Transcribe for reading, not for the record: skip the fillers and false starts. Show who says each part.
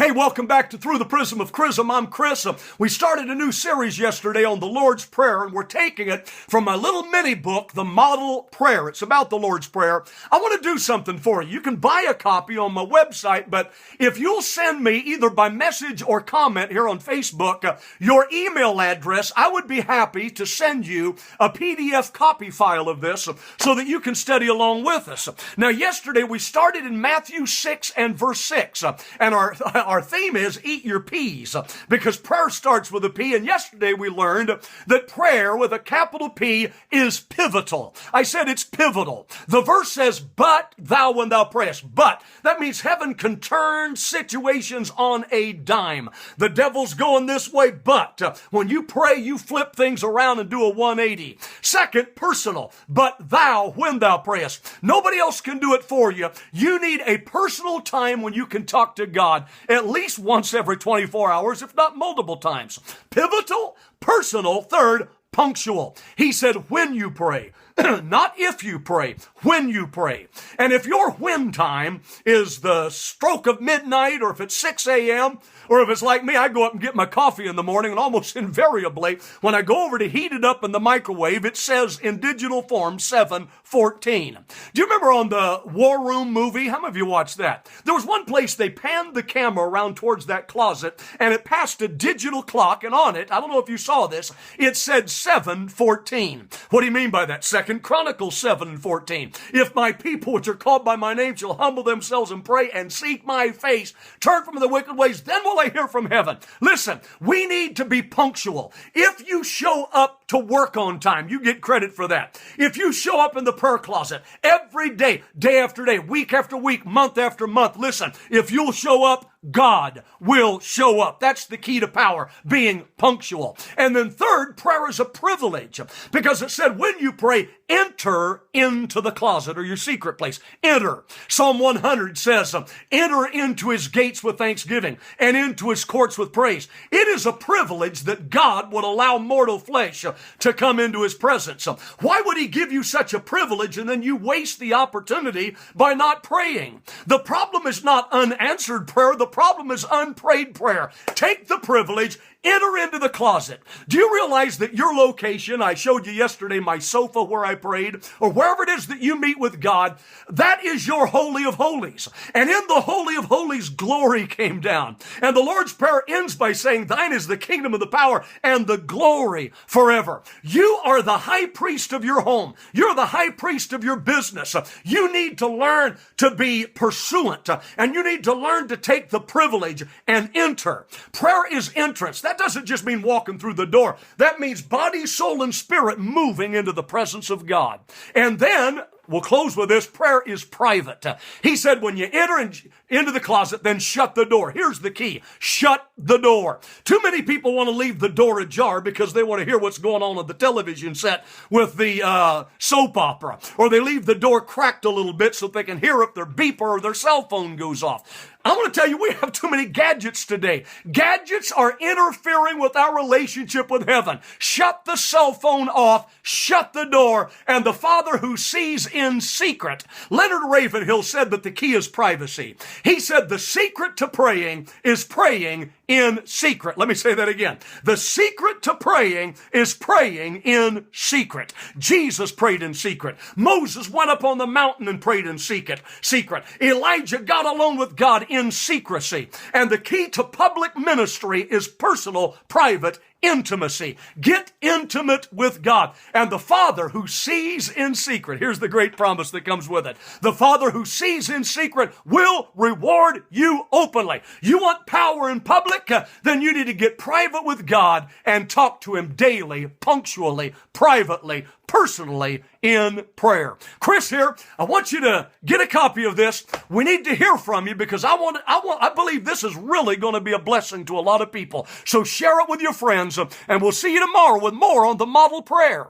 Speaker 1: Hey, welcome back to Through the Prism of Chrism. I'm Kris. We started a new series yesterday on the Lord's Prayer, and we're taking it from my little mini book, The Model Prayer. It's about the Lord's Prayer. I want to do something for you. You can buy a copy on my website, but if you'll send me either by message or comment here on Facebook your email address, I would be happy to send you a PDF copy file of this so that you can study along with us. Now, yesterday we started in Matthew 6 and verse 6, and our theme is eat your peas, because prayer starts with a P, and yesterday we learned that prayer with a capital P is pivotal. I said it's pivotal. The verse says, but thou when thou prayest. But, that means heaven can turn situations on a dime. The devil's going this way, but when you pray, you flip things around and do a 180. Second, personal. But thou when thou prayest. Nobody else can do it for you. You need a personal time when you can talk to God at least once every 24 hours, if not multiple times. Pivotal, personal. Third, punctual. He said, when you pray. Not if you pray, when you pray. And if your when time is the stroke of midnight, or if it's 6 a.m., or if it's like me, I go up and get my coffee in the morning, and almost invariably, when I go over to heat it up in the microwave, it says in digital form 7:14. Do you remember on the War Room movie? How many of you watched that? There was one place they panned the camera around towards that closet, and it passed a digital clock, and on it, I don't know if you saw this, it said 7:14. What do you mean by that? 2 Chronicles 7:14. If my people which are called by my name shall humble themselves and pray and seek my face, turn from the wicked ways, then will I hear from heaven. Listen, we need to be punctual. If you show up to work on time, you get credit for that. If you show up in the prayer closet every day, day after day, week after week, month after month, listen, if you'll show up, God will show up. That's the key to power, being punctual. And then third, prayer is a privilege, because it said when you pray, enter into the closet or your secret place. Enter. Psalm 100 says, enter into his gates with thanksgiving and into his courts with praise. It is a privilege that God would allow mortal flesh to come into his presence. Why would he give you such a privilege and then you waste the opportunity by not praying? The problem is not unanswered prayer. The problem is unprayed prayer. Take the privilege, enter into the closet. Do you realize that your location, I showed you yesterday my sofa where I prayed, or wherever it is that you meet with God, that is your Holy of Holies. And in the Holy of Holies, glory came down. And the Lord's Prayer ends by saying, thine is the kingdom of the power and the glory forever. You are the high priest of your home. You're the high priest of your business. You need to learn to be pursuant, and you need to learn to take the privilege and enter. Prayer is entrance. That doesn't just mean walking through the door. That means body, soul, and spirit moving into the presence of God. And then, we'll close with this, prayer is private. He said when you enter into the closet, then shut the door. Here's the key. Shut the door. Too many people want to leave the door ajar because they want to hear what's going on the television set with the soap opera. Or they leave the door cracked a little bit so they can hear if their beeper or their cell phone goes off. I want to tell you, we have too many gadgets today. Gadgets are interfering with our relationship with heaven. Shut the cell phone off, shut the door, and the Father who sees in secret. Leonard Ravenhill said that the key is privacy. He said the secret to praying is praying in secret. Let me say that again. The secret to praying is praying in secret. Jesus prayed in secret. Moses went up on the mountain and prayed in secret. Elijah got alone with God in secrecy. And the key to public ministry is personal, private intimacy. Get intimate with God. And the Father who sees in secret, here's the great promise that comes with it. The Father who sees in secret will reward you openly. You want power in public? Then you need to get private with God and talk to him daily, punctually, privately, personally in prayer. Kris here. I want you to get a copy of this. We need to hear from you because I believe this is really going to be a blessing to a lot of people. So share it with your friends, and we'll see you tomorrow with more on the model prayer.